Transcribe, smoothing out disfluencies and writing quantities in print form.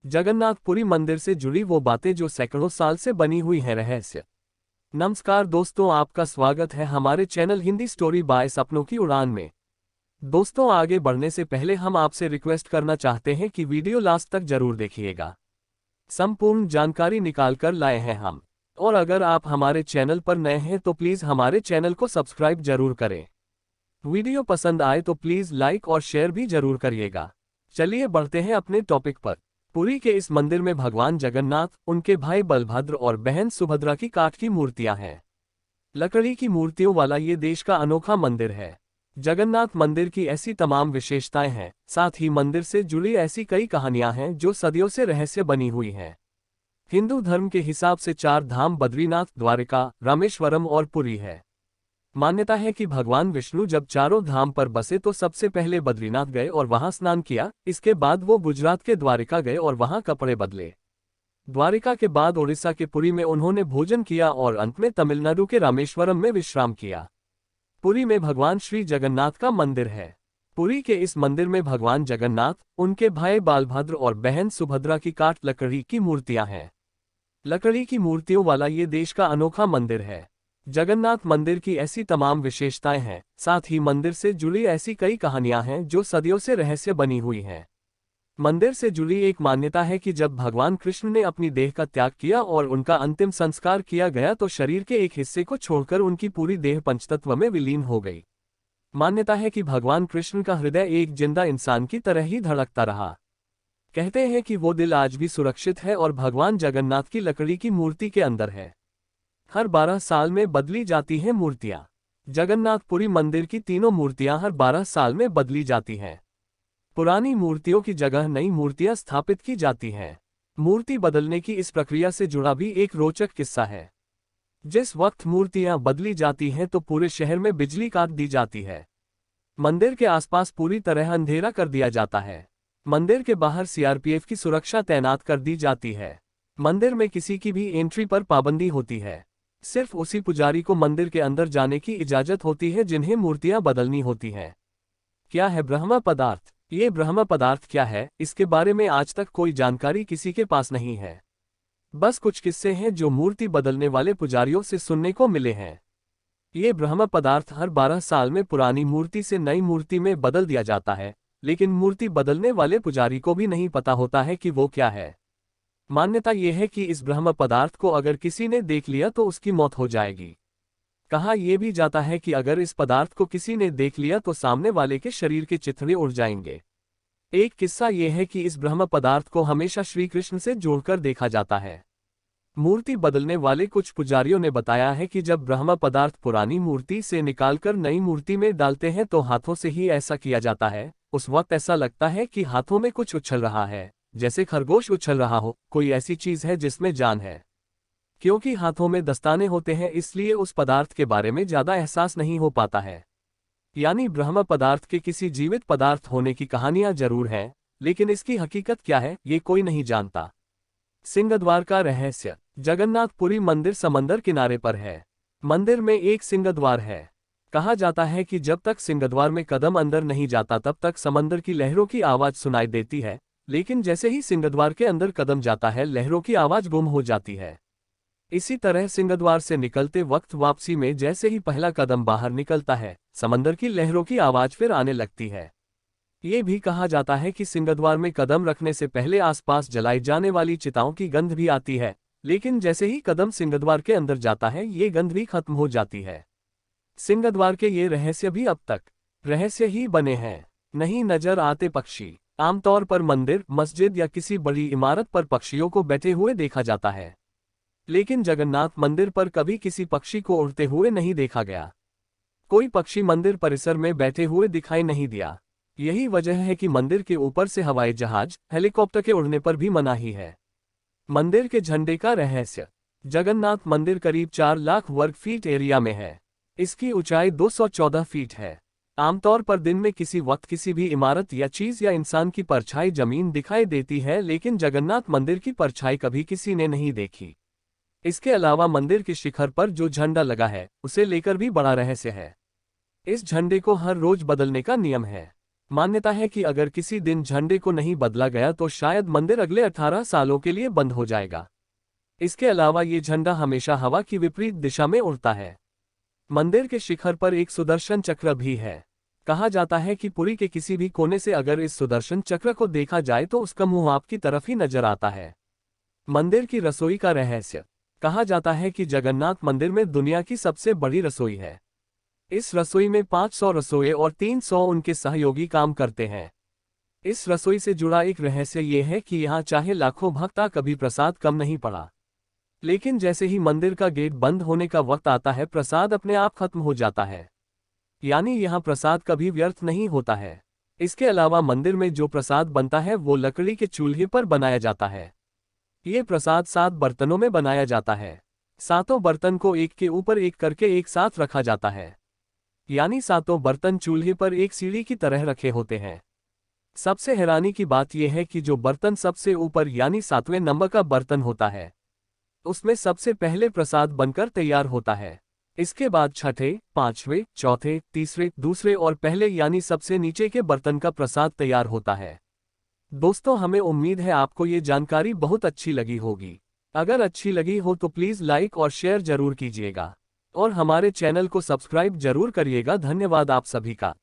जगन्नाथपुरी मंदिर से जुड़ी वो बातें जो सैकड़ों साल से बनी हुई हैं। रहस्य। नमस्कार दोस्तों, आपका स्वागत है हमारे चैनल हिंदी स्टोरी बाय सपनों की उड़ान में। दोस्तों, आगे बढ़ने से पहले हम आपसे रिक्वेस्ट करना चाहते हैं कि वीडियो लास्ट तक जरूर देखिएगा। संपूर्ण जानकारी निकाल कर लाए हैं हम। और अगर आप हमारे चैनल पर नए हैं तो प्लीज़ हमारे चैनल को सब्सक्राइब जरूर करें। वीडियो पसंद आए तो प्लीज़ लाइक और शेयर भी जरूर करिएगा। चलिए बढ़ते हैं अपने टॉपिक पर। पुरी के इस मंदिर में भगवान जगन्नाथ, उनके भाई बलभद्र और बहन सुभद्रा की काठ की मूर्तियां हैं। लकड़ी की मूर्तियों वाला ये देश का अनोखा मंदिर है। जगन्नाथ मंदिर की ऐसी तमाम विशेषताएं हैं, साथ ही मंदिर से जुड़ी ऐसी कई कहानियां हैं जो सदियों से रहस्य बनी हुई हैं। हिंदू धर्म के हिसाब से चार धाम बद्रीनाथ, द्वारिका, रामेश्वरम और पुरी है। मान्यता है कि भगवान विष्णु जब चारों धाम पर बसे तो सबसे पहले बद्रीनाथ गए और वहां स्नान किया। इसके बाद वो गुजरात के द्वारिका गए और वहां कपड़े बदले। द्वारिका के बाद ओडिशा के पुरी में उन्होंने भोजन किया और अंत में तमिलनाडु के रामेश्वरम में विश्राम किया। पुरी में भगवान श्री जगन्नाथ का मंदिर है। पुरी के इस मंदिर में भगवान जगन्नाथ, उनके भाई बालभद्र और बहन सुभद्रा की काठ लकड़ी की मूर्तियां हैं। लकड़ी की मूर्तियों वाला ये देश का अनोखा मंदिर है। जगन्नाथ मंदिर की ऐसी तमाम विशेषताएं हैं, साथ ही मंदिर से जुड़ी ऐसी कई कहानियां हैं जो सदियों से रहस्य बनी हुई हैं। मंदिर से जुड़ी एक मान्यता है कि जब भगवान कृष्ण ने अपनी देह का त्याग किया और उनका अंतिम संस्कार किया गया तो शरीर के एक हिस्से को छोड़कर उनकी पूरी देह पंचतत्व में विलीन हो गई। मान्यता है कि भगवान कृष्ण का हृदय एक जिंदा इंसान की तरह ही धड़कता रहा। कहते हैं कि वो दिल आज भी सुरक्षित है और भगवान जगन्नाथ की लकड़ी की मूर्ति के अंदर है। हर 12 साल में बदली जाती हैं मूर्तियां। जगन्नाथपुरी मंदिर की तीनों मूर्तियां हर 12 साल में बदली जाती हैं। पुरानी मूर्तियों की जगह नई मूर्तियां स्थापित की जाती हैं। मूर्ति बदलने की इस प्रक्रिया से जुड़ा भी एक रोचक किस्सा है। जिस वक्त मूर्तियां बदली जाती हैं तो पूरे शहर में बिजली काट दी जाती है। मंदिर के आसपास पूरी तरह अंधेरा कर दिया जाता है। मंदिर के बाहर सीआरपीएफ की सुरक्षा तैनात कर दी जाती है। मंदिर में किसी की भी एंट्री पर पाबंदी होती है। सिर्फ उसी पुजारी को मंदिर के अंदर जाने की इजाजत होती है जिन्हें मूर्तियां बदलनी होती हैं। क्या है ब्रह्म पदार्थ? ये ब्रह्म पदार्थ क्या है, इसके बारे में आज तक कोई जानकारी किसी के पास नहीं है। बस कुछ किस्से हैं जो मूर्ति बदलने वाले पुजारियों से सुनने को मिले हैं। ये ब्रह्म पदार्थ हर 12 साल में पुरानी मूर्ति से नई मूर्ति में बदल दिया जाता है, लेकिन मूर्ति बदलने वाले पुजारी को भी नहीं पता होता है कि वो क्या है। मान्यता यह है कि इस ब्रह्म पदार्थ को अगर किसी ने देख लिया तो उसकी मौत हो जाएगी। कहा यह भी जाता है कि अगर इस पदार्थ को किसी ने देख लिया तो सामने वाले के शरीर के चिथड़े उड़ जाएंगे। एक किस्सा यह है कि इस ब्रह्म पदार्थ को हमेशा श्री कृष्ण से जोड़कर देखा जाता है। मूर्ति बदलने वाले कुछ पुजारियों ने बताया है कि जब ब्रह्म पदार्थ पुरानी मूर्ति से निकालकर नई मूर्ति में डालते हैं तो हाथों से ही ऐसा किया जाता है। उस वक्त ऐसा लगता है कि हाथों में कुछ उछल रहा है, जैसे खरगोश उछल रहा हो, कोई ऐसी चीज है जिसमें जान है। क्योंकि हाथों में दस्ताने होते हैं इसलिए उस पदार्थ के बारे में ज्यादा एहसास नहीं हो पाता है। यानी ब्रह्म पदार्थ के किसी जीवित पदार्थ होने की कहानियां जरूर हैं, लेकिन इसकी हकीकत क्या है ये कोई नहीं जानता। सिंहद्वार का रहस्य। जगन्नाथपुरी मंदिर समंदर किनारे पर है। मंदिर में एक सिंहद्वार है। कहा जाता है कि जब तक सिंहद्वार में कदम अंदर नहीं जाता तब तक समंदर की लहरों की आवाज सुनाई देती है, लेकिन जैसे ही सिंहद्वार के अंदर कदम जाता है लहरों की आवाज गुम हो जाती है। इसी तरह सिंहद्वार से निकलते वक्त वापसी में जैसे ही पहला कदम बाहर निकलता है, समंदर की लहरों की आवाज फिर आने लगती है। ये भी कहा जाता है कि सिंहद्वार में कदम रखने से पहले आसपास जलाई जाने वाली चिताओं की गंध भी आती है, लेकिन जैसे ही कदम सिंहद्वार के अंदर जाता है ये गंध भी खत्म हो जाती है। सिंहद्वार के ये रहस्य भी अब तक रहस्य ही बने हैं। नहीं नजर आते पक्षी। आमतौर पर मंदिर, मस्जिद या किसी बड़ी इमारत पर पक्षियों को बैठे हुए देखा जाता है, लेकिन जगन्नाथ मंदिर पर कभी किसी पक्षी को उड़ते हुए नहीं देखा गया। कोई पक्षी मंदिर परिसर में बैठे हुए दिखाई नहीं दिया। यही वजह है कि मंदिर के ऊपर से हवाई जहाज, हेलीकॉप्टर के उड़ने पर भी मनाही है। मंदिर के झंडे का रहस्य। जगन्नाथ मंदिर करीब 4 लाख वर्ग फीट एरिया में है। इसकी ऊंचाई 214 फीट है। आमतौर पर दिन में किसी वक्त किसी भी इमारत या चीज या इंसान की परछाई जमीन दिखाई देती है, लेकिन जगन्नाथ मंदिर की परछाई कभी किसी ने नहीं देखी। इसके अलावा मंदिर के शिखर पर जो झंडा लगा है उसे लेकर भी बड़ा रहस्य है। इस झंडे को हर रोज बदलने का नियम है। मान्यता है कि अगर किसी दिन झंडे को नहीं बदला गया तो शायद मंदिर अगले 18 सालों के लिए बंद हो जाएगा। इसके अलावा ये झंडा हमेशा हवा की विपरीत दिशा में उड़ता है। मंदिर के शिखर पर एक सुदर्शन चक्र भी है। कहा जाता है कि पुरी के किसी भी कोने से अगर इस सुदर्शन चक्र को देखा जाए तो उसका मुंह आपकी तरफ ही नजर आता है। मंदिर की रसोई का रहस्य। कहा जाता है कि जगन्नाथ मंदिर में दुनिया की सबसे बड़ी रसोई है। इस रसोई में 500 रसोइये और 300 उनके सहयोगी काम करते हैं। इस रसोई से जुड़ा एक रहस्य ये है कि यहाँ चाहे लाखों भक्त आ कभी प्रसाद कम नहीं पड़ा। लेकिन जैसे ही मंदिर का गेट बंद होने का वक्त आता है प्रसाद अपने आप खत्म हो जाता है। यानी यहाँ प्रसाद कभी व्यर्थ नहीं होता है। इसके अलावा मंदिर में जो प्रसाद बनता है वो लकड़ी के चूल्हे पर बनाया जाता है। ये प्रसाद 7 बर्तनों में बनाया जाता है। सातों बर्तन को एक के ऊपर एक करके एक साथ रखा जाता है। यानी सातों बर्तन चूल्हे पर एक सीढ़ी की तरह रखे होते हैं। सबसे हैरानी की बात यह है कि जो बर्तन सबसे ऊपर यानी 7वें नंबर का बर्तन होता है उसमें सबसे पहले प्रसाद बनकर तैयार होता है। इसके बाद छठे, पांचवें, चौथे, तीसरे, दूसरे और पहले यानी सबसे नीचे के बर्तन का प्रसाद तैयार होता है। दोस्तों, हमें उम्मीद है आपको ये जानकारी बहुत अच्छी लगी होगी। अगर अच्छी लगी हो तो प्लीज़ लाइक और शेयर जरूर कीजिएगा और हमारे चैनल को सब्सक्राइब जरूर करिएगा। धन्यवाद आप सभी का।